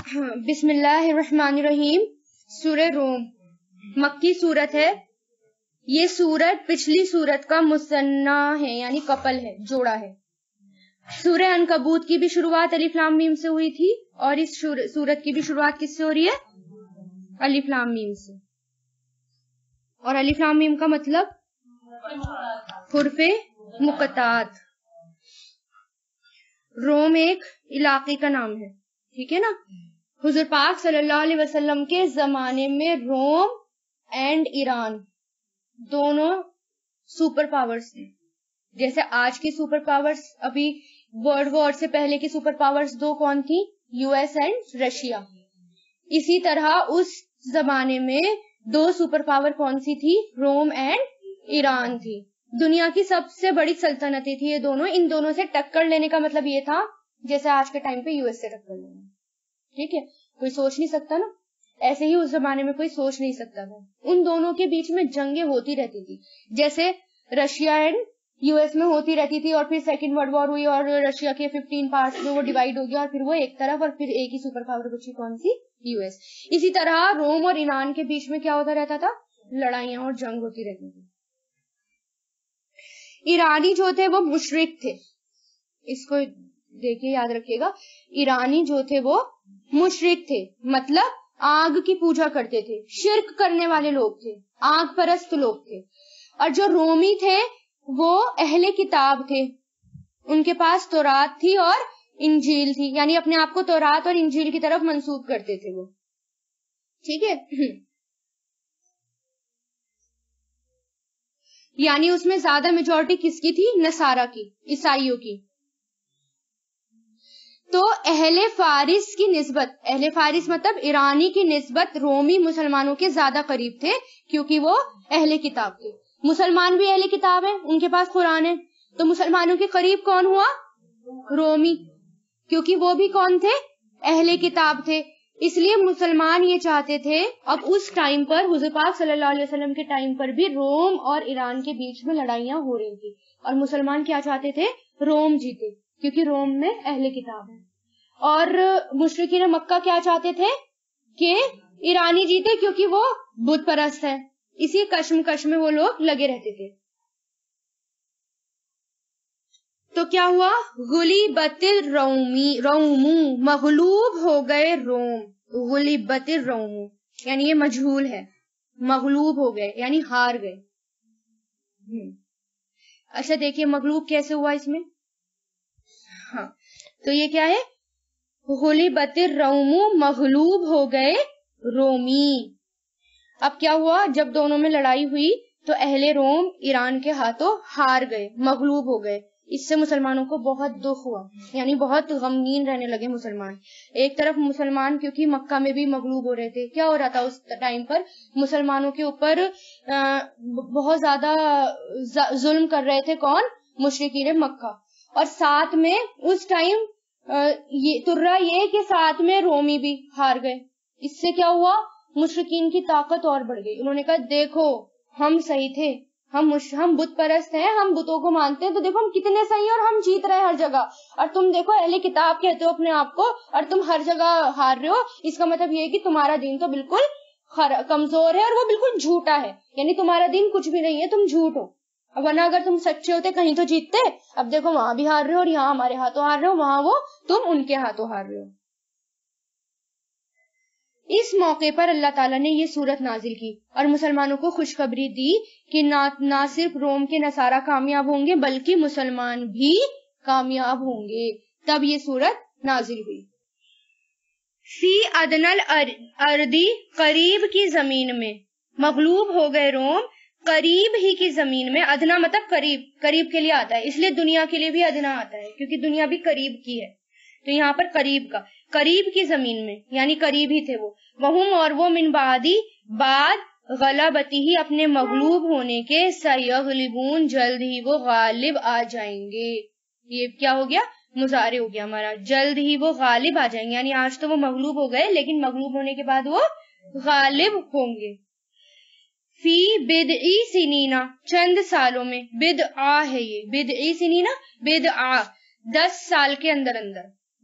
بسم اللہ الرحمن الرحیم. سورہ روم مکی سورت ہے. یہ سورت پچھلی سورت کا مثنیٰ ہے، یعنی کپل ہے، جوڑا ہے. سورہ عنکبوت کی بھی شروعات الف لام میم سے ہوئی تھی، اور اس سورت کی بھی شروعات کس سے ہو رہی ہے؟ الف لام میم سے. اور الف لام میم کا مطلب حروف مقطعات. روم ایک علاقے کا نام ہے، ٹھیک ہے نا. حضور پاک صلی اللہ علیہ وسلم کے زمانے میں روم اینڈ ایران دونوں سپر پاورز تھے. جیسے آج کی سپر پاورز، ابھی ورلڈ وار سے پہلے کی سپر پاورز دو کون تھی؟ U S and Russia. اسی طرح اس زمانے میں دو سپر پاور کون سی تھی؟ روم اینڈ ایران تھی. دنیا کی سب سے بڑی سلطنتیں تھی یہ دونوں. ان دونوں سے ٹکر لینے کا مطلب یہ تھا جیسے آج کے ٹائم پہ یو ایس سے ٹکر لینا. ٹھیک ہے، کوئی سوچ نہیں سکتا نا. ایسے ہی اس زمانے میں کوئی سوچ نہیں سکتا تھا. ان دونوں کے بیچ میں جنگیں ہوتی رہتی تھی، جیسے رشیا اینڈ یو ایس میں ہوتی رہتی تھی. اور پھر سیکنڈ ورلڈ وار ہوئی اور رشیا کے 15 پارٹس میں وہ ڈیوائڈ ہو گیا، اور پھر وہ ایک طرف، اور پھر ایک ہی سپر پاور بچی کون سی؟ U S. اسی طرح روم اور ایران کے بیچ میں کیا ہوتا رہتا تھا؟ لڑائیاں اور جنگ ہوتی رہتی تھی. ایرانی جو تھے وہ مشرک تھے. اس کو دیکھیے، یاد رکھیے گا. ایرانی جو تھے وہ مشرک تھے، مطلب آگ کی پوجا کرتے تھے، شرک کرنے والے لوگ تھے، آگ پرست لوگ تھے. اور جو رومی تھے وہ اہل کتاب تھے. ان کے پاس تورات تھی اور انجیل تھی، یعنی اپنے آپ کو تورات اور انجیل کی طرف منسوب کرتے تھے وہ. ٹھیک ہے، یعنی اس میں زیادہ میجورٹی کس کی تھی؟ نصارہ کی، عیسائیوں کی. تو اہل فارس کی نسبت، اہل فارس مطلب ایرانی کی نسبت رومی مسلمانوں کے زیادہ قریب تھے، کیونکہ وہ اہل کتاب تھے. مسلمان بھی اہل کتاب ہیں، ان کے پاس قرآن ہے. تو مسلمانوں کے قریب کون ہوا؟ رومی، کیونکہ وہ بھی کون تھے؟ اہل کتاب تھے. اس لیے مسلمان یہ چاہتے تھے. اب اس ٹائم پر حضور پاک صلی اللہ علیہ وسلم کے ٹائم پر بھی روم اور ایران کے بیچ میں لڑائیاں ہو رہی تھی، اور مسلمان کیا چاہتے تھے؟ روم جیتے، کیونکہ روم میں اہل کتاب ہے. اور مشرکین مکہ کیا چاہتے تھے؟ کہ ایرانی جیتے، کیونکہ وہ بت پرست ہے. اسی کشمکش میں وہ لوگ لگے رہتے تھے. تو کیا ہوا؟ غلبت الروم، مغلوب ہو گئے روم. غلبت الروم یعنی یہ مجہول ہے، مغلوب ہو گئے یعنی ہار گئے. اچھا دیکھیے مغلوب کیسے ہوا اس میں. ہاں، تو یہ کیا ہے؟ غلبت الروم، مغلوب ہو گئے رومی. اب کیا ہوا؟ جب دونوں میں لڑائی ہوئی تو اہل روم ایران کے ہاتھوں ہار گئے، مغلوب ہو گئے. اس سے مسلمانوں کو بہت دکھ ہوا، یعنی بہت غمگین رہنے لگے مسلمان. ایک طرف مسلمان کیونکہ مکہ میں بھی مغلوب ہو رہے تھے. کیا ہو رہا تھا اس ٹائم پر؟ مسلمانوں کے اوپر بہت زیادہ ظلم کر رہے تھے. کون؟ مشرکین مکہ. اور ساتھ میں اس ٹائم یہ کہ ساتھ میں رومی بھی ہار گئے. اس سے کیا ہوا؟ مشرکین کی طاقت اور بڑھ گئی. انہوں نے کہا دیکھو ہم صحیح تھے، ہم بت پرست ہیں، ہم بتوں کو مانتے ہیں، تو دیکھو ہم کتنے صحیح ہیں اور ہم جیت رہے ہیں ہر جگہ. اور تم دیکھو اہل کتاب کہتے ہو اپنے آپ کو، اور تم ہر جگہ ہار رہے ہو. اس کا مطلب یہ ہے کہ تمہارا دین تو بالکل کمزور ہے اور وہ بالکل جھوٹا ہے. یعنی تمہارا دین کچھ بھی نہیں ہے، تم جھوٹ ہو. ورنہ اگر تم سچے ہوتے کہیں تو جیتتے. اب دیکھو وہاں بھی ہار رہے ہو، اور یہاں ہمارے ہاتھوں ہار رہے ہو، وہاں وہ تم ان کے ہاتھوں ہار رہے ہو. اس موقع پر اللہ تعالیٰ نے یہ سورت نازل کی اور مسلمانوں کو خوشخبری دی کہ نہ صرف روم کے نصارہ کامیاب ہوں گے بلکہ مسلمان بھی کامیاب ہوں گے. تب یہ سورت نازل ہوئی. فی ادنل اردی، قریب کی زمین میں. مغلوب ہو گئے روم، قریب ہی کی زمین میں. ادنا مطلب قریب، قریب کے لیے آتا ہے، اس لیے دنیا کے لیے بھی ادنا آتا ہے کیونکہ دنیا بھی قریب کی ہے. تو یہاں پر قریب کا، قریب کی زمین میں یعنی قریب ہی تھے وہ. وہم، اور وہ من بعدی، بعد غلبتی ہی، اپنے مغلوب ہونے کے، سیغلبون، جلد ہی وہ غالب آ جائیں گے. یہ کیا ہو گیا؟ مضارع ہو گیا ہمارا. جلد ہی وہ غالب آ جائیں گے، یعنی آج تو وہ مغلوب ہو گئے لیکن مغلوب ہونے کے بعد وہ غالب ہوں گے. فی بدعی سنینا، چند سالوں میں. بدعا ہے یہ، بدعی سنینا، بدعا 10 سال کے اندر اندر.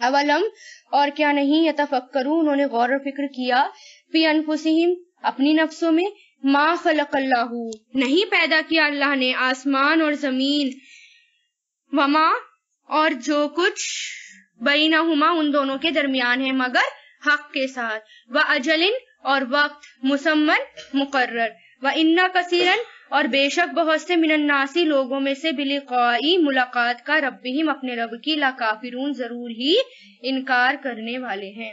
اولم اور کیا نہیں یتفکرون انہوں نے غور و فکر کیا فی انفسہم اپنی نفسوں میں ما خلق اللہ نہیں پیدا کیا اللہ نے آسمان اور زمین وما اور جو کچھ بینہما ان دونوں کے درمیان ہے مگر حق کے ساتھ وَأَجَلٍ اور وقت مسمن مقرر وَإِنَّ كَثِيرًا اور بے شک بہت سے من الناسی لوگوں میں سے بلقائی ملاقات کا ربہم اپنے رب کی لکافرون ضرور ہی انکار کرنے والے ہیں.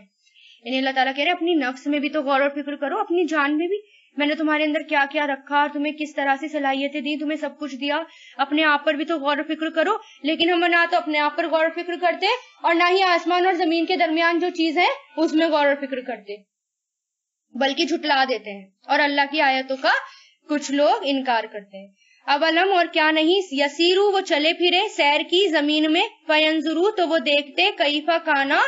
یعنی اللہ تعالیٰ کہہ رہے اپنی نفس میں بھی تو غور و فکر کرو, اپنی جان میں بھی میں نے تمہارے اندر کیا کیا رکھا اور تمہیں کس طرح سے صلاحیتیں دی, تمہیں سب کچھ دیا, اپنے آپ پر بھی تو غور و فکر کرو. لیکن ہم نہ تو اپنے آپ پر غور و فکر کرتے اور نہ ہی آسمان اور زمین کے درمیان جو چیز ہے اس میں غور و فکر کرتے, بلکہ جھٹلا دیتے ہیں اور اللہ کی آیتوں کا کچھ لوگ انکار کرتے ہیں. اولم اور کیا نہیں یسیرو وہ چلے پھرے سیر کی زمین میں فینظرو تو وہ دیکھتے کیفا کانا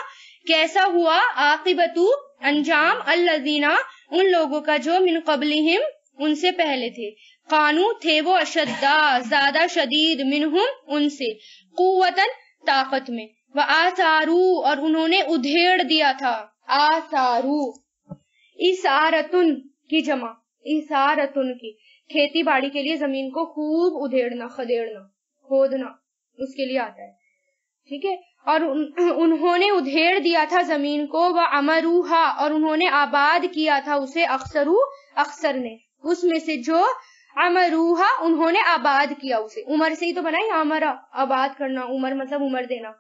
کیسا ہوا عاقبتو انجام الذین ان لوگوں کا جو من قبلہم ان سے پہلے تھے قانو تھے وہ اشدہ زیادہ شدید منہم ان سے قوتن طاقت میں وآثارو اور انہوں نے ادھیڑ دیا تھا. آثارو اسارتن کی جمع اسارتن کی کھیتی باڑی کے لیے زمین کو خوب ادھیڑنا خدیڑنا کھودنا اس کے لیے آتا ہے, ٹھیک ہے. اور انہوں نے ادھیڑ دیا تھا زمین کو وَعَمَرُوهَا اور انہوں نے آباد کیا تھا اسے اکثر نے اس میں سے جو عمروہا انہوں نے آباد کیا اسے عمر سے ہی تو بنائی عمرہ آباد کرنا عمر مطلب عمر دینا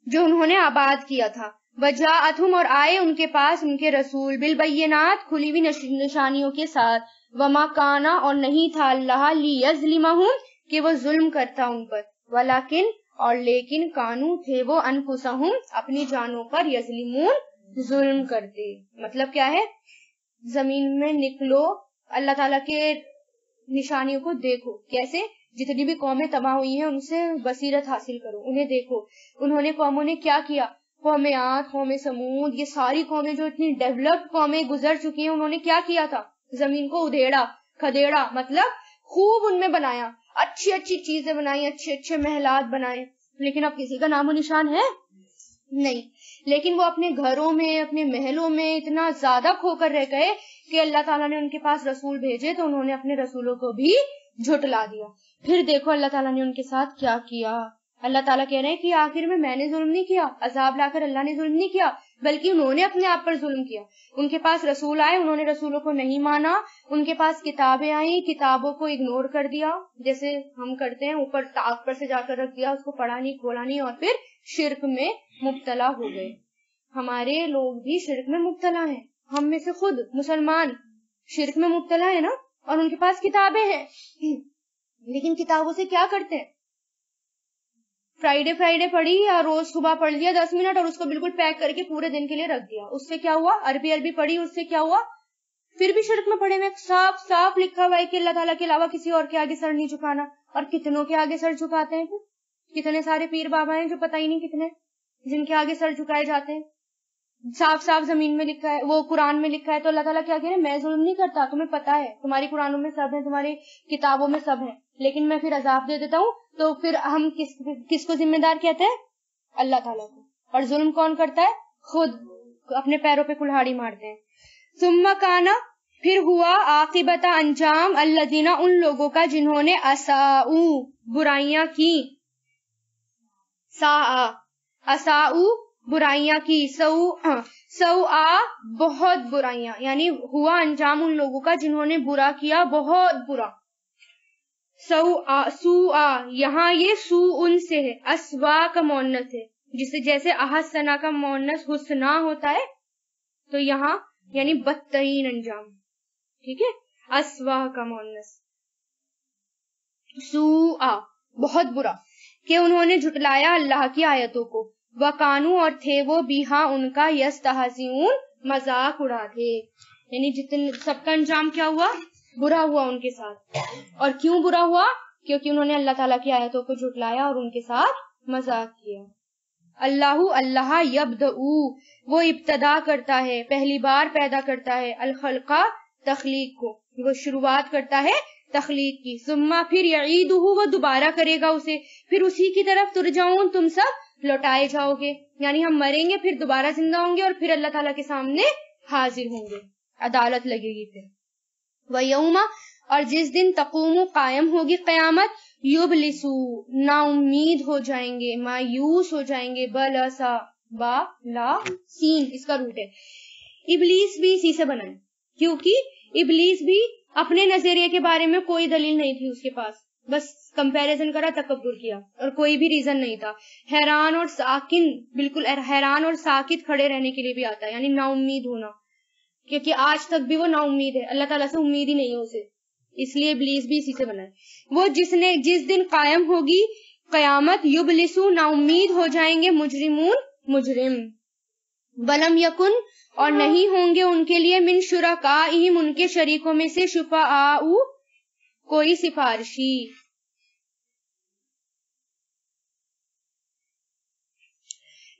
جو انہوں نے آباد کیا تھا. وجاءتہم اور آئے ان کے پاس ان کے رسول بالبینات کھلی ہوئی نشانیوں کے ساتھ وما کانا اور نہیں تھا اللہ لیظلمہم کہ وہ ظلم کرتا ان پر ولیکن اور لیکن کانو تھے وہ انفسہم اپنی جانوں پر یظلمون ظلم کرتے. مطلب کیا ہے زمین میں نکلو اللہ تعالیٰ کے نشانیوں کو دیکھو کیسے جتنی بھی قومیں تباہ ہوئی ہیں ان سے بصیرت حاصل کرو انہیں دیکھو انہوں نے قوموں نے کیا کیا قوم عاد قوم سمود یہ ساری قومیں جو اتنی ڈیولپڈ قومیں گزر چکی ہیں انہوں نے کیا کیا تھا زمین کو ادھیڑا کھدیڑا مطلب خوب ان میں بنایا اچھی اچھی چیزیں بنائی اچھے اچھے محلات بنائے لیکن اب کسی کا نام و نشان ہے نہیں. لیکن وہ اپنے گھروں میں اپنے محلوں میں اتنا زیادہ کھو کر رہ گئے کہ اللہ تعالیٰ نے ان کے پاس رسول بھیجے تو انہوں نے اپنے رسولوں کو بھی جھٹلا دیا. پھر دیکھو اللہ تعالیٰ نے ان کے ساتھ کیا کیا. اللہ تعالیٰ کہہ رہے ہیں کہ آخر میں نے ظلم نہیں کیا عذاب لا کر اللہ نے ظلم نہیں کیا بلکہ انہوں نے اپنے آپ پر ظلم کیا. ان کے پاس رسول آئے انہوں نے رسولوں کو نہیں مانا ان کے پاس کتابیں آئیں کتابوں کو اگنور کر دیا جیسے ہم کرتے ہیں اوپر طاق پر سے جا کر رکھ دیا اس کو پڑھا نہیں کھولا نہیں اور پھر شرک میں مبتلا ہو گئے. ہمارے لوگ بھی شرک میں مبتلا ہیں ہم میں سے خود مسلمان شرک میں مبتلا ہے نا اور ان کے پاس کتابیں ہیں لیکن کتابوں سے کیا کرتے ہیں فرائیڈے پڑھی یا روز صبح پڑھ لیا 10 منٹ اور اس کو بالکل پیک کر کے پورے دن کے لیے رکھ دیا. اس سے کیا ہوا عربی پڑھی اس سے کیا ہوا پھر بھی شرک میں پڑے ہوئے. صاف لکھا ہوا ہے کہ اللہ تعالیٰ کے علاوہ کسی اور کے آگے سر نہیں جھکانا اور کتنوں کے آگے سر جھکاتے ہیں کتنے سارے پیر بابا ہیں جو پتہ ہی نہیں کتنے جن کے آگے سر جھکائے جاتے ہیں. صاف زمین میں لکھا ہے وہ قرآن میں لکھا ہے تو اللہ تعالیٰ کیا کہہ رہے ہیں میں ظلم نہیں کرتا تمہیں پتا ہے تمہاری قرآنوں میں سب ہے تمہاری کتابوں میں سب ہے لیکن میں پھر عذاب دے دیتا ہوں. تو پھر ہم کس کو ذمہ دار کہتے ہیں اللہ تعالیٰ کو. اور ظلم کون کرتا ہے خود اپنے پیروں پہ کلہاڑی مارتے ہیں. ثم کانا پھر ہوا عاقبت انجام الذین ان لوگوں کا جنہوں نے اساؤ برائیاں کی اساؤ برائیاں کی سو بہت برائیاں یعنی ہوا انجام ان لوگوں کا جنہوں نے برا کیا بہت برا. سو یہاں یہ سو ان سے ہے اسوا کا مؤنث ہے جسے جیسے احسنا کا مؤنث حسنا ہوتا ہے تو یہاں یعنی بدترین انجام ٹھیک ہے اسوا کا مؤنث سو بہت برا کہ انہوں نے جھٹلایا اللہ کی آیتوں کو وکانو اور تھے وہ بیہا ان کا یستہزئون مذاق اڑاتے. یعنی جتنے سب کا انجام کیا ہوا برا ہوا ان کے ساتھ. اور کیوں برا ہوا کیونکہ انہوں نے اللہ تعالیٰ کی آیتوں کو جھٹلایا اور ان کے ساتھ مذاق کیا. اللہ یبدؤ وہ ابتدا کرتا ہے پہلی بار پیدا کرتا ہے الخلقہ تخلیق کو وہ شروعات کرتا ہے تخلیق کی. ثم پھر یعیدہ وہ دوبارہ کرے گا اسے پھر اسی کی طرف ترجعون تم سب لوٹائے جاؤ گے، یعنی ہم مریں گے پھر دوبارہ زندہ ہوں گے اور پھر اللہ تعالیٰ کے سامنے حاضر ہوں گے، عدالت لگے گی پھر۔ وَيَوْمَ، اور جس دن تقوم قائم ہوگی قیامت، یبلسو نا امید ہو جائیں گے، مایوس ہو جائیں گے، بلسا با لا سین اس کا روٹ ہے۔ ابلیس بھی اسی سے بنا ہے، کیونکہ ابلیس بھی اپنے نظریے کے بارے میں کوئی دلیل نہیں تھی اس کے پاس، بس کمپیریزن کرا، تکبر کیا، اور کوئی بھی ریزن نہیں تھا۔ حیران اور ساکن، بالکل حیران اور ساکت کھڑے رہنے کے لیے بھی آتا ہے، یعنی نا امید ہونا، کیونکہ آج تک بھی وہ نا امید ہے، اللہ تعالیٰ سے امید ہی نہیں ہے اسے، اس لیے ابلیس بھی اسی سے بنا ہے۔ وہ جس دن قائم ہوگی قیامت، یبلسو نا امید ہو جائیں گے، مجرمون مجرم، ولم یکن اور نہیں ہوں گے ان کے لیے، من شرکائہم ان کے شریکوں میں سے، شفعاء کوئی سفارشی۔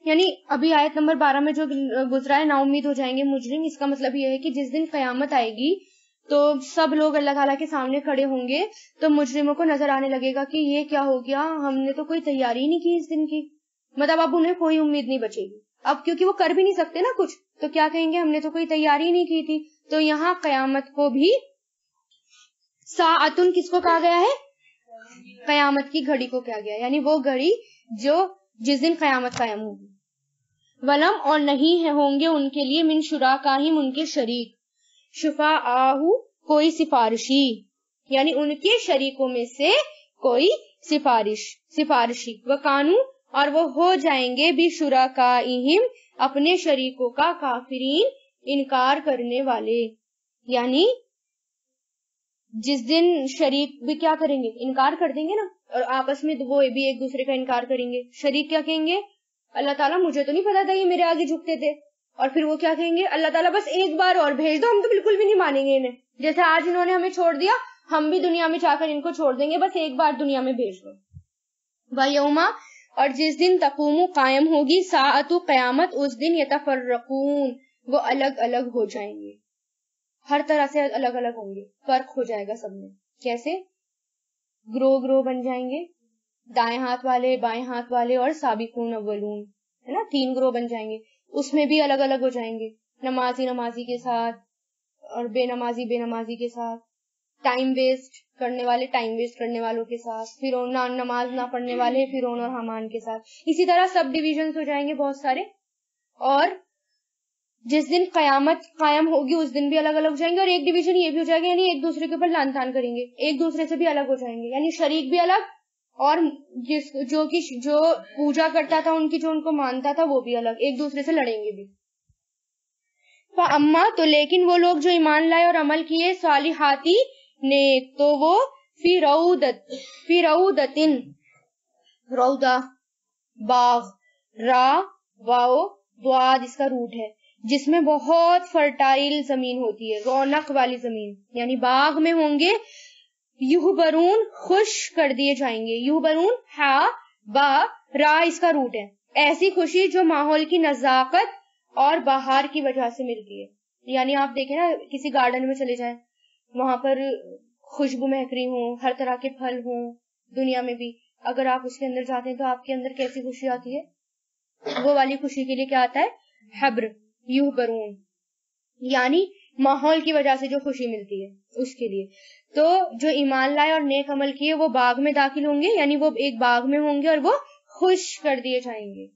یعنی ابھی آیت نمبر 12 میں جو گزرا ہے نا امید ہو جائیں گے مجرم، اس کا مطلب یہ ہے کہ جس دن قیامت آئے گی تو سب لوگ اللہ تعالیٰ کے سامنے کھڑے ہوں گے، تو مجرموں کو نظر آنے لگے گا کہ یہ کیا ہو گیا، ہم نے تو کوئی تیاری ہی نہیں کی اس دن کی، مطلب اب انہیں کوئی امید نہیں بچے گی اب، کیونکہ وہ کر بھی نہیں سکتے نا کچھ، تو کیا کہیں گے، ہم نے تو کوئی تیاری نہیں کی تھی۔ تو یہاں قیامت کو بھی ساعتن کس کو کہا گیا ہے؟ قیامت کی گھڑی کو کہا گیا، یعنی وہ گھڑی جو جس دن قیامت قائم ہوگی۔ ولم اور نہیں ہے ہوں گے ان کے لیے، من شرکائہم ان کے شریک، شفعاء کوئی سفارشی، یعنی ان کے شریکوں میں سے کوئی سفارشی، وکانو اور وہ ہو جائیں گے، بشرکائہم اپنے شریکوں کا، کافرین انکار کرنے والے، یعنی جس دن شریک بھی کیا کریں گے، انکار کر دیں گے نا، اور آپس میں وہ بھی ایک دوسرے کا انکار کریں گے۔ شریک کیا کہیں گے، اللہ تعالیٰ مجھے تو نہیں پتا تھا یہ میرے آگے جھکتے تھے، اور پھر وہ کیا کہیں گے، اللہ تعالیٰ بس ایک بار اور بھیج دو، ہم تو بالکل بھی نہیں مانیں گے انہیں، جیسے آج انہوں نے ہمیں چھوڑ دیا، ہم بھی دنیا میں جا کر ان کو چھوڑ دیں گے، بس ایک بار دنیا میں بھیج دو۔ وَيَوْمَ اور جس دن تقوم قائم ہوگی ساعت قیامت، اس دن یتفرقون وہ الگ الگ ہو جائیں گے، ہر طرح سے الگ الگ ہوں گے، فرق ہو جائے گا سب میں۔ کیسے؟ گروہ بن جائیں گے، دائیں ہاتھ والے، بائیں ہاتھ والے، اور سابقون اولون، ہے نا، 3 گروہ بن جائیں گے، اس میں بھی الگ الگ ہو جائیں گے، نمازی کے ساتھ اور بے نمازی کے ساتھ، ٹائم ویسٹ کرنے والے ٹائم ویسٹ کرنے والوں کے ساتھ، فرعون نماز نہ پڑھنے والے فرعون اور حامان کے ساتھ، اسی طرح سب ڈویژنز ہو جائیں گے بہت سارے۔ اور جس دن قیامت قائم ہوگی اس دن بھی الگ الگ ہو جائیں گے، اور ایک ڈویژن یہ بھی ہو جائے گا، یعنی ایک دوسرے کے اوپر لعن طعن کریں گے، ایک دوسرے سے بھی الگ ہو جائیں گے، یعنی شریک بھی الگ، اور جو پوجا کرتا تھا ان کی، جو ان کو مانتا تھا وہ بھی الگ، ایک دوسرے سے لڑیں گے بھی۔ فَأَمَّا تو لیکن وہ لوگ جو ایمان لائے اور عمل کیے صالحاتی نیک، تو وہ فی روضتن، روضہ باغ، را واو دواد اس کا روٹ ہے، جس میں بہت فرٹائل زمین ہوتی ہے، رونق والی زمین، یعنی باغ میں ہوں گے، یحبرون خوش کر دیے جائیں گے، یحبرون ہا با را اس کا روٹ ہے، ایسی خوشی جو ماحول کی نزاکت اور بہار کی وجہ سے ملتی ہے، یعنی آپ دیکھیں نا کسی گارڈن میں چلے جائیں، وہاں پر خوشبو مہک رہی ہوں، ہر طرح کے پھل ہوں، دنیا میں بھی اگر آپ اس کے اندر جاتے ہیں تو آپ کے اندر کیسی خوشی آتی ہے، وہ والی خوشی کے لیے کیا آتا ہے، حبر، یحبرون، یعنی ماحول کی وجہ سے جو خوشی ملتی ہے اس کے لیے۔ تو جو ایمان لائے اور نیک عمل کیے وہ باغ میں داخل ہوں گے، یعنی وہ ایک باغ میں ہوں گے اور وہ خوش کر دیے جائیں گے۔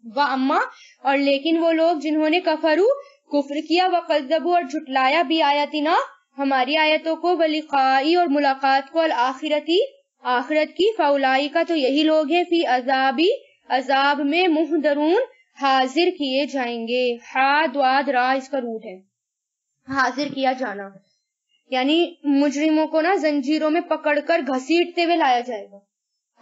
وَأَمَّا اور لیکن وہ لوگ جنہوں نے کفر کیا، وَقَذَّبُوا اور جھٹلایا بھی آیاتنا ہماری آیتوں کو، وَلِقَاءِ اور ملاقات کو، الآخرتی آخرت کی، فَأُولَٰئِکَ تو یہی لوگ ہیں، فی عذاب میں، محضرون حاضر کیے جائیں گے، دواد را اس کا روٹ ہے، حاضر کیا جانا، یعنی مجرموں کو نا زنجیروں میں پکڑ کر گھسیٹتے ہوئے لایا جائے گا۔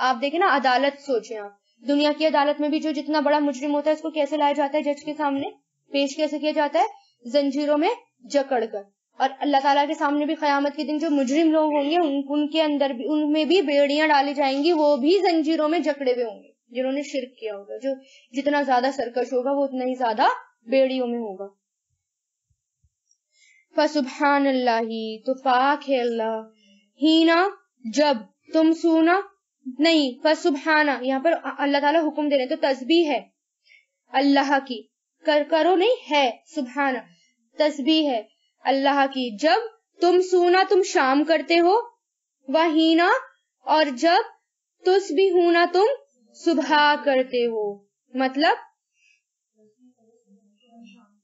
آپ دیکھیں نا عدالت، سوچیں آپ دنیا کی عدالت میں بھی جو جتنا بڑا مجرم ہوتا ہے اس کو کیسے لایا جاتا ہے، جج کے سامنے پیش کیسے کیا جاتا ہے، زنجیروں میں جکڑ کر، اور اللہ تعالیٰ کے سامنے بھی قیامت کے دن جو مجرم لوگ ہوں گے ان کے اندر بھی، ان میں بھی بیڑیاں ڈالی جائیں گی، وہ بھی زنجیروں میں جکڑے ہوئے ہوں گے، جنہوں نے شرک کیا ہوگا، جو جتنا زیادہ سرکش ہوگا وہ اتنا ہی زیادہ بیڑیوں میں ہوگا۔ فسبحان اللہ تو پاک ہے اللہ، ہینا جب، تم سونا نہیں، فسبحانہ یہاں پر اللہ تعالیٰ حکم دے رہے ہیں تو تسبیح ہے اللہ کی، کرو نہیں ہے، سبحانہ تسبیح ہے اللہ کی، جب تم سونا تم شام کرتے ہو، وہینا اور جب تسبحون تم صبح کرتے ہو، مطلب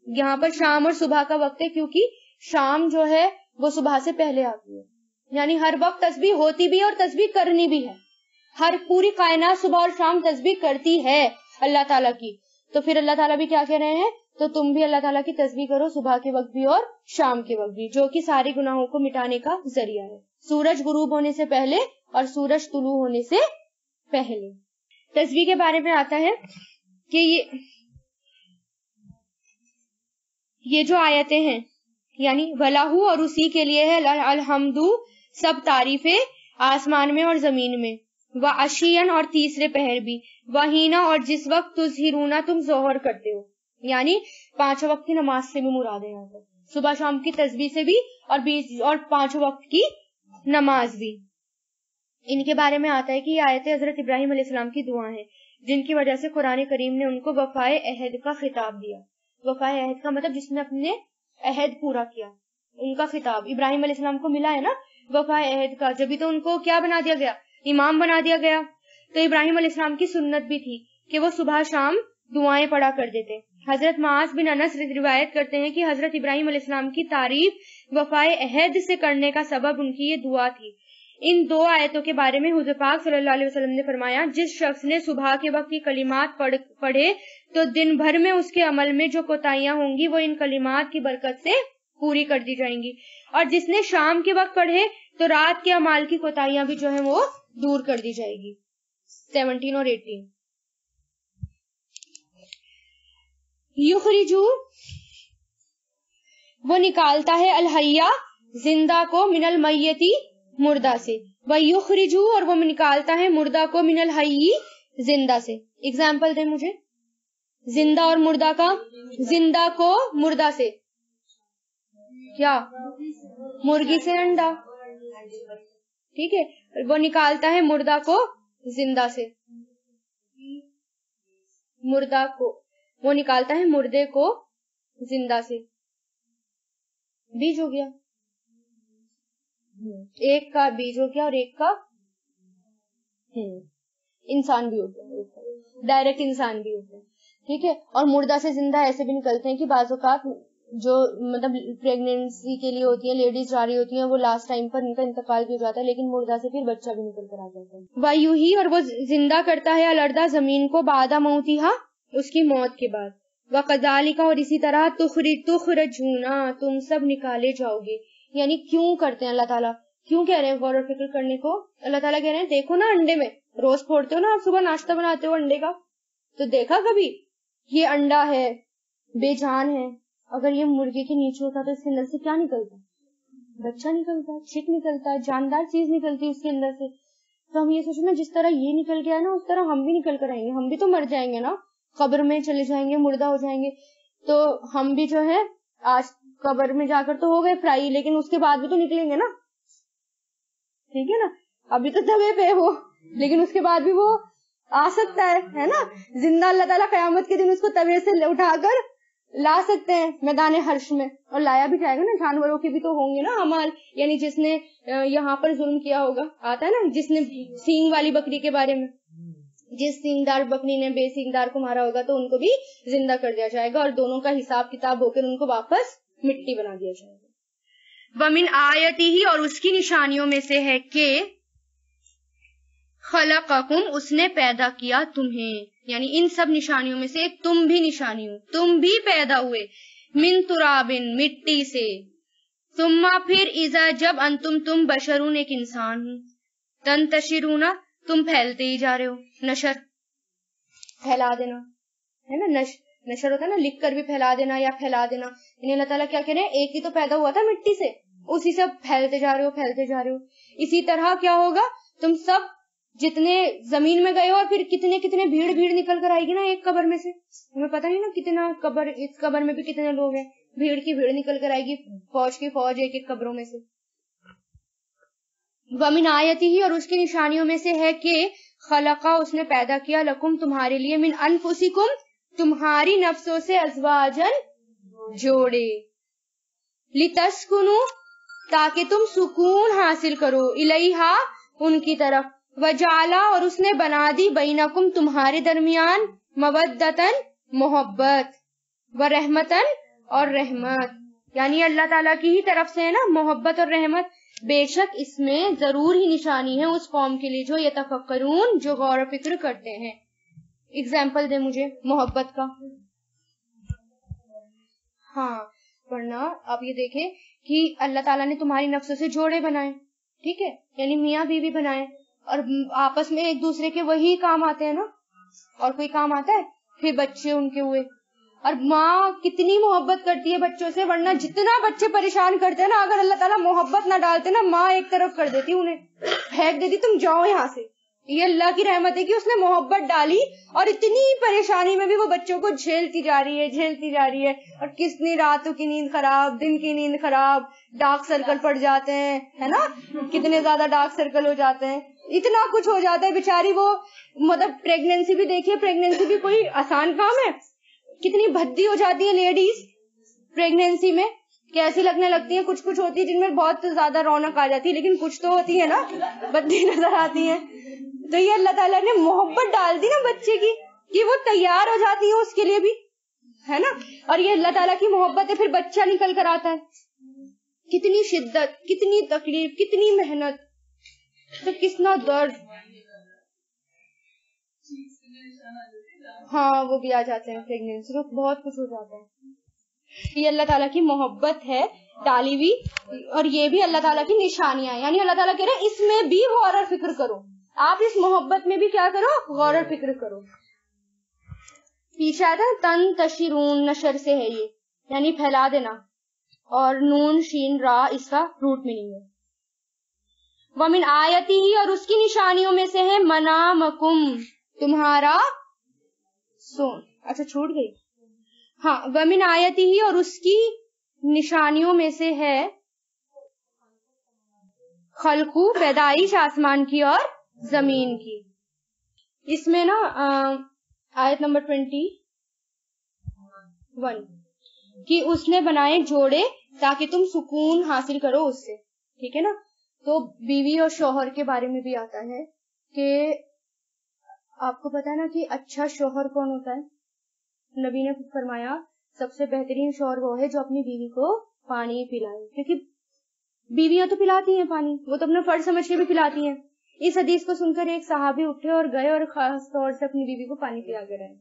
یہاں پر شام اور صبح کا وقت ہے کیونکہ شام جو ہے وہ صبح سے پہلے آتی ہے، یعنی ہر وقت تسبیح ہوتی بھی ہے اور تسبیح کرنی بھی ہے، ہر پوری کائنات صبح اور شام تسبیح کرتی ہے اللہ تعالیٰ کی، تو پھر اللہ تعالیٰ بھی کیا کہہ رہے ہیں، تو تم بھی اللہ تعالیٰ کی تسبیح کرو صبح کے وقت بھی اور شام کے وقت بھی، جو کہ سارے گناہوں کو مٹانے کا ذریعہ ہے، سورج غروب ہونے سے پہلے اور سورج طلوع ہونے سے پہلے۔ تسبیح کے بارے میں آتا ہے کہ یہ جو آیتیں ہیں یعنی وَلَهُ اور اسی کے لیے ہے، الحمدو سب تعریفیں آسمان میں اور زمین میں، وَعَشِيًّا اور تیسرے پہر بھی، وَحِينًا اور جس وقت تُظْهِرُونَ تم ظہر کرتے ہو، یعنی 5 وقت کی نماز سے بھی مراد ہے یہاں پر، صبح شام کی تسبیح سے بھی اور 5 وقت کی نماز بھی۔ ان کے بارے میں آتا ہے کہ یہ آیتیں حضرت ابراہیم علیہ السلام کی دعا ہیں جن کی وجہ سے قرآن کریم نے ان کو وفائے عہد کا خطاب دیا۔ وفائے عہد کا مطلب جس نے اپنے عہد پورا کیا، ان کا خطاب ابراہیم علیہ السلام کو ملا ہے نا وفائے عہد کا، جبھی تو ان کو کیا بنا دیا گیا، امام بنا دیا گیا۔ تو ابراہیم علیہ السلام کی سنت بھی تھی کہ وہ صبح شام دعائیں پڑھا کرتے تھے۔ حضرت معاذ بن انس روایت کرتے ہیں کہ حضرت ابراہیم علیہ السلام کی تعریف وفائے عہد سے کرنے کا سبب ان کی یہ دعا تھی۔ ان 2 آیتوں کے بارے میں حضور پاک صلی اللہ علیہ وسلم نے فرمایا، جس شخص نے صبح کے وقت کی کلمات پڑھے تو دن بھر میں اس کے عمل میں جو کوتاہیاں ہوں گی وہ ان کلمات کی برکت سے پوری کر دی جائیں گی، اور جس نے شام کے وقت پڑھے تو رات کے اعمال کی کوتاہیاں بھی جو ہیں وہ دور کر دی جائے گی۔ 17 اور 18 یخرجو وہ نکالتا ہے الحیہ زندہ کو من المیتی مردہ سے، وَيُخْرِجُ اور وہ نکالتا ہے مردہ کو من الحی زندہ سے۔ اگزامپل دیں مجھے زندہ اور مردہ کا، زندہ کو مردہ سے، کیا مرغی سے انڈا، ٹھیک ہے، وہ نکالتا ہے مردہ کو زندہ سے، مردہ کو وہ نکالتا ہے مردے کو زندہ سے، بیج ہو گیا، ایک کا بیج ہو گیا اور ایک کا انسان بھی ہوتا ہے، ڈائریکٹ انسان بھی ہوتا ہے، ٹھیک ہے۔ اور مردہ سے زندہ ایسے بھی نکلتے ہیں کہ بعض اوقات جو مطلب پریگنینسی کے لیے ہوتی ہیں لیڈیز جا رہی ہوتی ہیں وہ لاسٹ ٹائم پر ان کا انتقال بھی ہو جاتا ہے لیکن مردہ سے پھر بچہ بھی نکل کر آ جاتا ہے۔ وَيُحْيِي اور وہ زندہ کرتا ہے الارض زمین کو بعد موتها اس کی موت کے بعد، وَكَذَلِكَ اور اسی طرح تخرجون تم سب نکالے جاؤ گے، یعنی کیوں کرتے ہیں اللہ تعالیٰ، کیوں کہہ رہے ہیں غور و فکر کرنے کو، اللہ تعالیٰ کہہ رہے ہیں دیکھو نا انڈے میں روز پھوڑتے ہو نا آپ، صبح ناشتہ بناتے ہو انڈے کا، تو دیکھا کبھی یہ انڈا ہے بے جان ہے، اگر یہ مرغے کے نیچے ہوتا تو اس کے اندر سے کیا نکلتا، بچہ نکلتا، چک نکلتا، جاندار چیز نکلتی اس کے اندر سے، تو ہم یہ سوچیں نا جس طرح یہ نکل گیا نا اس طرح ہم بھی نکل کر آئیں گے، ہم بھی تو مر جائیں گے نا، قبر میں چلے جائیں گے، مردہ ہو جائیں گے، تو ہم بھی جو ہے آج قبر میں جا کر تو ہو گئے فرائی، لیکن اس کے بعد بھی تو نکلیں گے نا، ٹھیک ہے نا، ابھی تو دبے پہ ہو لیکن اس کے بعد بھی وہ آ سکتا ہے نا، زندہ اللہ تعالیٰ قیامت کے دن اس کو توے سے اٹھا کر لا سکتے ہیں میدان حرش میں، اور لایا بھی جائے گا نا، جانوروں کے بھی تو ہوں گے نا اعمال، یعنی جس نے یہاں پر ظلم کیا ہوگا، آتا ہے نا جس نے سینگ والی بکری کے بارے میں، جس سینگدار بکری نے بے سینگدار کو مارا ہوگا تو ان کو بھی زندہ کر دیا جائے گا اور دونوں کا حساب کتاب ہو کر ان کو واپس مٹی بنا دیا جائے گا۔ وَمِنْ آیَتِهِ اور اس کی نشانیوں میں سے ہے کہ خلقکم اس نے پیدا کیا تمہیں، یعنی ان سب نشانیوں میں سے ایک تم بھی نشانی ہو، تم بھی پیدا ہوئے، من ترابن مٹی سے، ثم پھر اذا جب انتم تم بشرون ایک انسان ہوں، تنتشرون تم پھیلتے ہی جا رہے ہو، نشر پھیلا دینا ہے نا، نشر ہوتا ہے نا لکھ کر بھی پھیلا دینا یا پھیلا دینا، یعنی اللہ تعالیٰ کیا کہہ رہے ہیں ایک ہی تو پیدا ہوا تھا مٹی سے، اسی سے پھیلتے جا رہے ہو پھیلتے جا رہے ہو، اسی طرح کیا ہوگا تم سب جتنے زمین میں گئے ہو اور پھر کتنے کتنے بھیڑ نکل کر آئے گی نا ایک قبر میں سے، ہمیں پتہ نہیں نا کتنا قبر، اس قبر میں بھی کتنے لوگ ہیں، بھیڑ کی بھیڑ نکل کر آئے گی، فوج کی فوج ایک ایک قبروں میں سے، ومن آیتہ اور اس کی نشانیوں میں سے ہے کہ خلقا اس نے پیدا کیا لکم تمہارے لیے من انفسکم تمہاری نفسوں سے ازواجن جوڑے لتسکنو تاکہ تم سکون حاصل کرو الیہا ان کی طرف وجعلا اور اس نے بنا دی بینکم تمہارے درمیان مودتن محبت ورحمتن اور رحمت یعنی اللہ تعالیٰ کی ہی طرف سے ہے نا محبت اور رحمت. بے شک اس میں ضرور ہی نشانی ہے اس قوم کے لیے جو یتفکرون جو غور و فکر کرتے ہیں. اگزامپل دے مجھے محبت کا. ہاں ورنہ آپ یہ دیکھیں کہ اللہ تعالیٰ نے تمہاری نفسوں سے جوڑے بنائے, ٹھیک ہے, یعنی میاں بیوی بنائے اور آپس میں ایک دوسرے کے وہی کام آتے ہیں نا, اور کوئی کام آتا ہے, پھر بچے ان کے ہوئے. اور ماں کتنی محبت کرتی ہے بچوں سے, ورنہ جتنا بچے پریشان کرتے ہیں نا, اگر اللہ تعالیٰ محبت نہ ڈالتے نا, ماں ایک طرف کر دیتی انہیں, پھینک دیتی تم جاؤ یہاں سے. یہ اللہ کی رحمت ہے کہ اس نے محبت ڈالی اور اتنی پریشانی میں بھی وہ بچوں کو جھیلتی جا رہی ہے. اور کتنی راتوں کی نیند خراب, دن کی نیند خراب, ڈارک سرکل پڑ جاتے ہیں, ہے نا, کتنے زیادہ ڈارک سرکل ہو جاتے ہیں, اتنا کچھ ہو جاتا ہے بیچاری. وہ مطلب پریگنینسی بھی دیکھیے, پریگنینسی بھی کوئی آسان کام ہے, کتنی بھدی ہو جاتی ہے لیڈیز پریگنینسی میں, کیسی لگنے لگتی ہیں. کچھ ہوتی ہے جن میں بہت زیادہ رونق آ جاتی ہے, لیکن کچھ تو ہوتی ہے نا بھدی نظر آتی ہیں. تو یہ اللہ تعالیٰ نے محبت ڈال دی نا بچے کی کہ وہ تیار ہو جاتی ہے اس کے لیے بھی, ہے نا. اور یہ اللہ تعالیٰ کی محبت ہے, پھر بچہ نکل کر آتا ہے. کتنی شدت, کتنی تکلیف, کتنی محنت, تو کتنا درد. ہاں وہ بھی آ جاتے ہیں پریگنینسی میں, بہت کچھ ہو جاتا ہے. یہ اللہ تعالیٰ کی محبت ہے ڈالی ہوئی, اور یہ بھی اللہ تعالیٰ کی نشانیاں, یعنی اللہ تعالیٰ کہہ رہے ہیں اس میں بھی غور و فکر کرو, آپ اس محبت میں بھی کیا کرو, غور و فکر کرو. پیچھے آتا ہے تن تشرون, نشر سے ہے یہ, یعنی پھیلا دینا, اور نون شین را اس کا روٹ میننگ ہے. ومن آیتی ہی اور اس کی نشانیوں میں سے ہے منامکم تمہارا سون. اچھا چھوٹ گئی. ہاں ومن آیتی ہی اور اس کی نشانیوں میں سے ہے خلقو پیدائش آسمان کی اور زمین کی. اس میں نا آیت نمبر 21 کہ اس نے بنائے جوڑے تاکہ تم سکون حاصل کرو اس سے, ٹھیک ہے نا. تو بیوی اور شوہر کے بارے میں بھی آتا ہے کہ آپ کو پتا ہے نا کہ اچھا شوہر کون ہوتا ہے. نبی نے فرمایا سب سے بہترین شوہر وہ ہے جو اپنی بیوی کو پانی پلائے, کیونکہ بیویاں تو پلاتی ہیں پانی, وہ تو اپنا فرض سمجھ کے بھی پلاتی ہیں. اس حدیث کو سن کر ایک صحابی اٹھے اور گئے اور خاص طور سے اپنی بیوی کو پانی پلا کے رہے,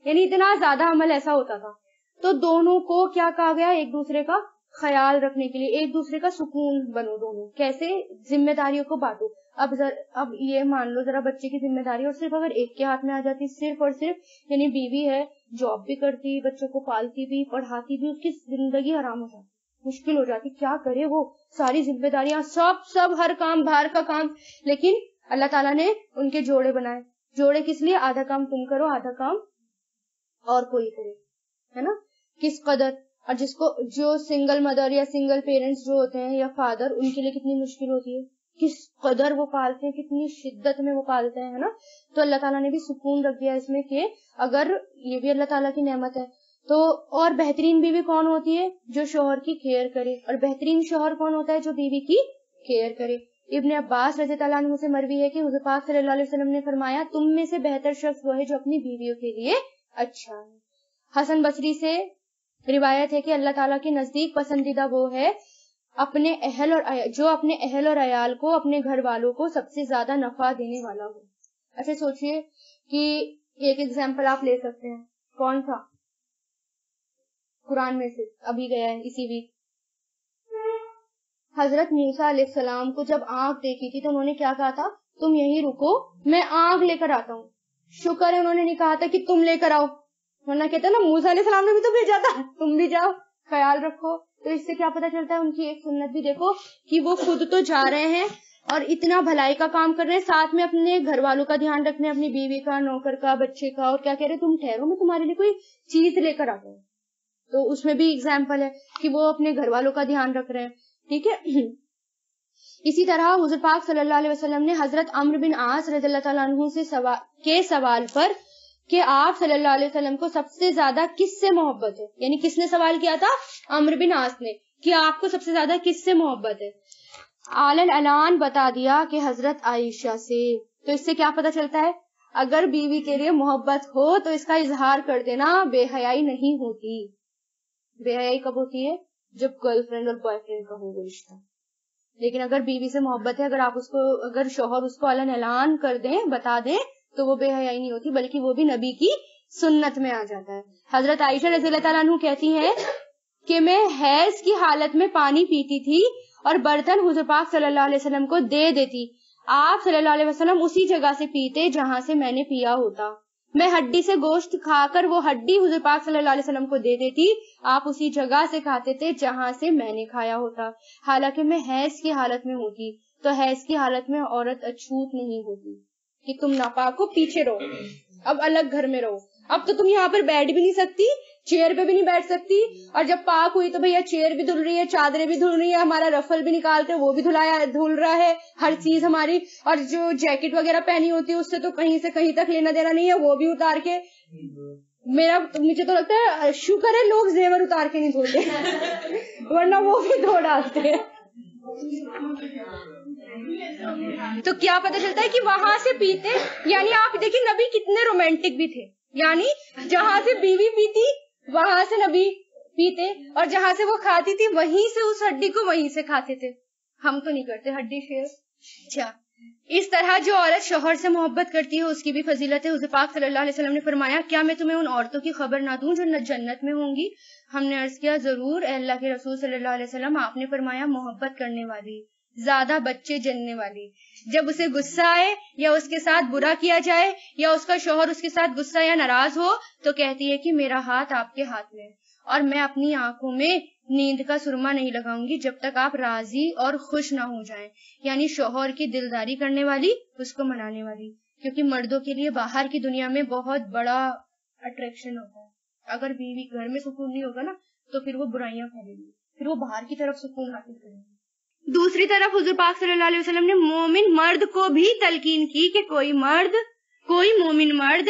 یعنی اتنا زیادہ عمل ایسا ہوتا تھا. تو دونوں کو کیا کہا گیا, ایک دوسرے کا خیال رکھنے کے لیے, ایک دوسرے کا سکون بنو. دونوں کیسے, ذمہ داریوں کو بانٹو. اب یہ مان لو ذرا بچے کی ذمہ داری اور صرف اگر ایک کے ہاتھ میں آ جاتی, صرف اور صرف, یعنی بیوی ہے جاب بھی کرتی, بچوں کو پالتی بھی, پڑھاتی بھی, اس کی زندگی آرام ہو جاتی, مشکل ہو جاتی, کیا کرے وہ ساری ذمہ داریاں, سب ہر کام, باہر کا کام. لیکن اللہ تعالیٰ نے ان کے جوڑے بنائے. جوڑے کس لیے, آدھا کام تم کرو, آدھا کام اور کوئی کرے, ہے نا. کس قدر, اور جس کو جو سنگل مدر یا سنگل پیرنٹس جو ہوتے ہیں یا فادر, ان کے لیے کتنی مشکل ہوتی ہے, کس قدر وہ پالتے ہیں, کتنی شدت میں وہ پالتے ہیں, ہے نا. تو اللہ تعالیٰ نے بھی سکون رکھ دیا اس میں کہ اگر یہ بھی اللہ تعالیٰ کی نعمت ہے تو. اور بہترین بیوی کون ہوتی ہے, جو شوہر کی کیئر کرے, اور بہترین شوہر کون ہوتا ہے, جو بیوی کی کیئر کرے. ابن عباس رضی اللہ عنہ سے مروی ہے کہ حضور پاک صلی اللہ علیہ وسلم نے فرمایا تم میں سے بہتر شخص وہ ہے جو اپنی بیویوں کے لیے اچھا ہے. حسن بصری سے روایت ہے کہ اللہ تعالیٰ کے نزدیک پسندیدہ وہ ہے اپنے اہل اور جو اپنے اہل اور عیال کو, اپنے گھر والوں کو سب سے زیادہ نفع دینے والا ہو. ایسے سوچئے کہ ایک ایگزامپل آپ لے سکتے ہیں, کون سا, قرآن میں سے ابھی گیا ہے اسی ویک. حضرت موسیٰ علیہ السلام کو جب آگ دیکھی تھی تو انہوں نے کیا کہا تھا, تم یہیں رکو میں آگ لے کر آتا ہوں. شکر ہے انہوں نے نہیں کہا تھا کہ تم لے کر آؤ, ورنہ کہتے نا موسیٰ علیہ السلام نے بھی تو بھیجا تھا, تم بھی جاؤ, خیال رکھو. تو اس سے کیا پتا چلتا ہے, ان کی ایک سنت بھی دیکھو کہ وہ خود تو جا رہے ہیں اور اتنا بھلائی کا کام کر رہے ہیں, ساتھ میں اپنے گھر والوں کا دھیان رکھ رہے ہیں, اپنی بیوی کا, نوکر کا, بچے کا, اور کیا کہہ رہے تم ٹھہرو میں تمہارے لیے کوئی چیز لے کر آتا ہوں. تو اس میں بھی ایگزامپل ہے کہ وہ اپنے گھر والوں کا دھیان رکھ رہے ہیں, ٹھیک ہے. اسی طرح حضور پاک صلی اللہ علیہ وسلم نے حضرت عمرو بن عاص رضی اللہ تعالیٰ عنہ سے سوال پر کہ آپ صلی اللہ علیہ وسلم کو سب سے زیادہ کس سے محبت ہے، یعنی کس نے سوال کیا تھا؟ عمرو بن عاص نے، کہ آپ کو سب سے زیادہ کس سے محبت ہے؟ علن اعلان بتا دیا کہ حضرت عائشہ سے۔ تو اس سے کیا پتہ چلتا ہے؟ اگر بیوی کے لیے محبت ہو تو اس کا اظہار کر دینا بے حیائی نہیں ہوتی۔ بے حیائی کب ہوتی ہے؟ جب گرل فرینڈ اور بوائے فرینڈ کا ہو وہ رشتہ۔ لیکن اگر بیوی سے محبت ہے، اگر شوہر اس کو علن اعلان کر دیں، بتا دیں، تو وہ بے حیائی نہیں ہوتی، بلکہ وہ بھی نبی کی سنت میں آ جاتا ہے۔ حضرت عائشہ رضی اللہ تعالیٰ عنہ کہتی ہیں کہ میں حیض کی حالت میں پانی پیتی تھی اور برتن حضور پاک صلی اللہ علیہ وسلم کو دے دیتی، آپ صلی اللہ علیہ وسلم اسی جگہ سے پیتے جہاں سے میں نے پیا ہوتا۔ میں ہڈی سے گوشت کھا کر وہ ہڈی حضور پاک صلی اللہ علیہ وسلم کو دے دیتی، آپ اسی جگہ سے کھاتے تھے جہاں سے میں نے کھایا ہوتا۔ حالانکہ میں حیض کی حالت میں ہوتی، تو حیض کی حالت میں عورت اچھوت نہیں ہوتی کہ تم ناپاک ہو، پیچھے رہو، اب الگ گھر میں رہو۔ اب تو تم یہاں پر بیٹھ بھی نہیں سکتی، چیئر پہ بھی نہیں بیٹھ سکتی، اور جب پاک ہوئی تو بھیا چیئر بھی دھل رہی ہے، چادریں بھی دھل رہی ہے، ہمارا رفل بھی نکالتے وہ بھی دھل رہا ہے، ہر چیز ہماری، اور جو جیکٹ وغیرہ پہنی ہوتی ہے اس سے تو کہیں سے کہیں تک لینا دینا نہیں ہے، وہ بھی اتار کے۔ مجھے تو لگتا ہے شکر ہے لوگ زیور اتار کے نہیں دھوتے ورنہ وہ بھی دھو ڈالتے ہیں۔ تو کیا پتہ چلتا ہے کہ وہاں سے پیتے، یعنی آپ دیکھیں نبی کتنے رومانٹک بھی تھے، یعنی جہاں سے بیوی پیتی وہاں سے نبی پیتے، اور جہاں سے وہ کھاتی تھی وہیں سے اس ہڈی کو وہیں سے کھاتے تھے۔ ہم تو نہیں کرتے ہڈی شیئر۔ اچھا، اس طرح جو عورت شوہر سے محبت کرتی ہے اس کی بھی فضیلت ہے۔ حضور پاک صلی اللہ علیہ وسلم نے فرمایا کیا میں تمہیں ان عورتوں کی خبر نہ دوں جو جنت میں ہوں گی؟ ہم نے عرض کیا ضرور اے اللہ کے رسول صلی اللہ علیہ وسلم۔ آپ نے فرمایا محبت کرنے والی، زیادہ بچے جننے والی، جب اسے غصہ آئے یا اس کے ساتھ برا کیا جائے یا اس کا شوہر اس کے ساتھ غصہ یا ناراض ہو تو کہتی ہے کہ میرا ہاتھ آپ کے ہاتھ میں، اور میں اپنی آنکھوں میں نیند کا سرما نہیں لگاؤں گی جب تک آپ راضی اور خوش نہ ہو جائیں، یعنی شوہر کی دلداری کرنے والی، اس کو منانے والی، کیونکہ مردوں کے لیے باہر کی دنیا میں بہت بڑا اٹریکشن ہوتا ہے۔ اگر بیوی گھر میں سکون نہیں ہوگا نا تو پھر وہ برائیاں پھیلیں گی، پھر وہ باہر کی طرف سکون حاصل کریں گی۔ دوسری طرف حضور پاک صلی اللہ علیہ وسلم نے مومن مرد کو بھی تلقین کی کہ کوئی مومن مرد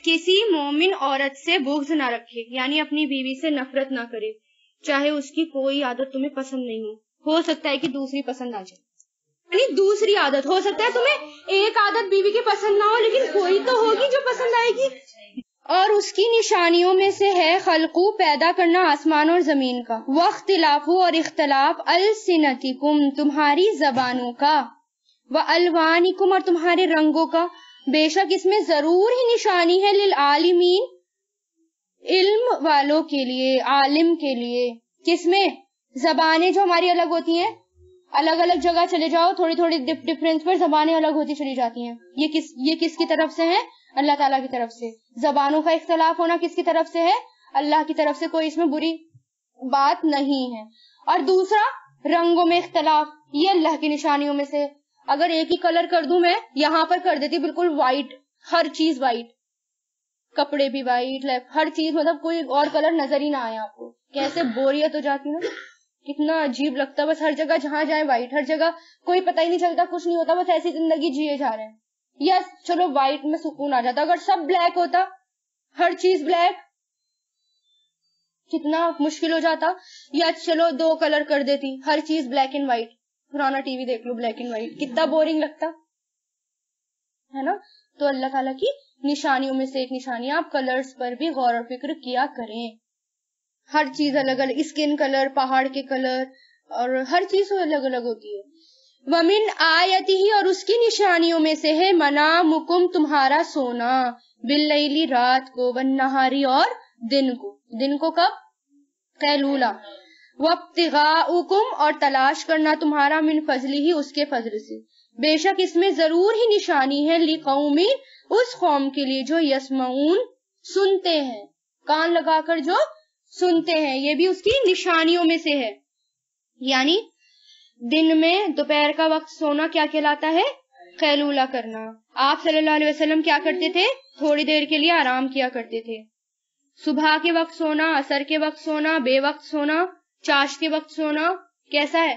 کسی مومن عورت سے بغض نہ رکھے، یعنی اپنی بیوی سے نفرت نہ کرے، چاہے اس کی کوئی عادت تمہیں پسند نہیں ہو سکتا ہے کہ دوسری پسند آ جائے، یعنی دوسری عادت ہو سکتا ہے تمہیں ایک عادت بیوی کی پسند نہ ہو لیکن کوئی تو ہوگی جو پسند آئے گی۔ اور اس کی نشانیوں میں سے ہے خلقو، پیدا کرنا آسمان اور زمین کا، واختلافو اور اختلاف، السنتکم تمہاری زبانوں کا، والوانکم اور تمہارے رنگوں کا، بے شک اس میں ضرور ہی نشانی ہے للعالمین علم والوں کے لیے، عالم کے لیے۔ کس میں؟ زبانیں جو ہماری الگ ہوتی ہیں، الگ الگ جگہ چلے جاؤ تھوڑی تھوڑی ڈفرینس پر زبانیں الگ ہوتی چلی جاتی ہیں، یہ کس کی طرف سے ہے؟ اللہ تعالیٰ کی طرف سے۔ زبانوں کا اختلاف ہونا کس کی طرف سے ہے؟ اللہ کی طرف سے، کوئی اس میں بری بات نہیں ہے۔ اور دوسرا رنگوں میں اختلاف، یہ اللہ کی نشانیوں میں سے۔ اگر ایک ہی کلر کر دوں میں، یہاں پر کر دیتی بالکل وائٹ، ہر چیز وائٹ، کپڑے بھی وائٹ، ہر چیز، مطلب کوئی اور کلر نظر ہی نہ آئے آپ کو، کیسے بوریت ہو جاتی نا، کتنا عجیب لگتا ہے۔ بس ہر جگہ جہاں جائیں وائٹ، ہر جگہ کوئی پتہ ہی نہیں چلتا، کچھ نہیں ہوتا، بس ایسی زندگی جیے جا رہے ہیں۔ یا چلو وائٹ میں سکون آ جاتا، اگر سب بلیک ہوتا، ہر چیز بلیک، کتنا مشکل ہو جاتا۔ یا چلو 2 کلر کر دیتی، ہر چیز بلیک اینڈ وائٹ، پرانا ٹی وی دیکھ لو بلیک اینڈ وائٹ، کتنا بورنگ لگتا ہے نا۔ تو اللہ تعالیٰ کی نشانیوں میں سے ایک نشانی، آپ کلرز پر بھی غور و فکر کیا کریں، ہر چیز الگ الگ، اسکن کلر، پہاڑ کے کلر، اور ہر چیز الگ الگ ہوتی ہے۔ وَمِنْ آیَتِهِ اور اس کی نشانیوں میں سے ہے منامکم تمہارا سونا، باللیل رات کو، والنہاری اور دن کو۔ دن کو کب؟ قیلولہ۔ وابتغاؤکم اور تلاش کرنا تمہارا من فضلہ اس کے فضل سے، بے شک اس میں ضرور ہی نشانی ہے لقوم اس قوم کے لیے جو یسمعون سنتے ہیں، کان لگا کر جو سنتے ہیں، یہ بھی اس کی نشانیوں میں سے ہے۔ یعنی دن میں دوپہر کا وقت سونا کیا کہلاتا ہے؟ قیلولہ کرنا۔ آپ صلی اللہ علیہ وسلم کیا کرتے تھے؟ تھوڑی دیر کے لیے آرام کیا کرتے تھے۔ صبح کے وقت سونا، عصر کے وقت سونا، بے وقت سونا، چاش کے وقت سونا کیسا ہے؟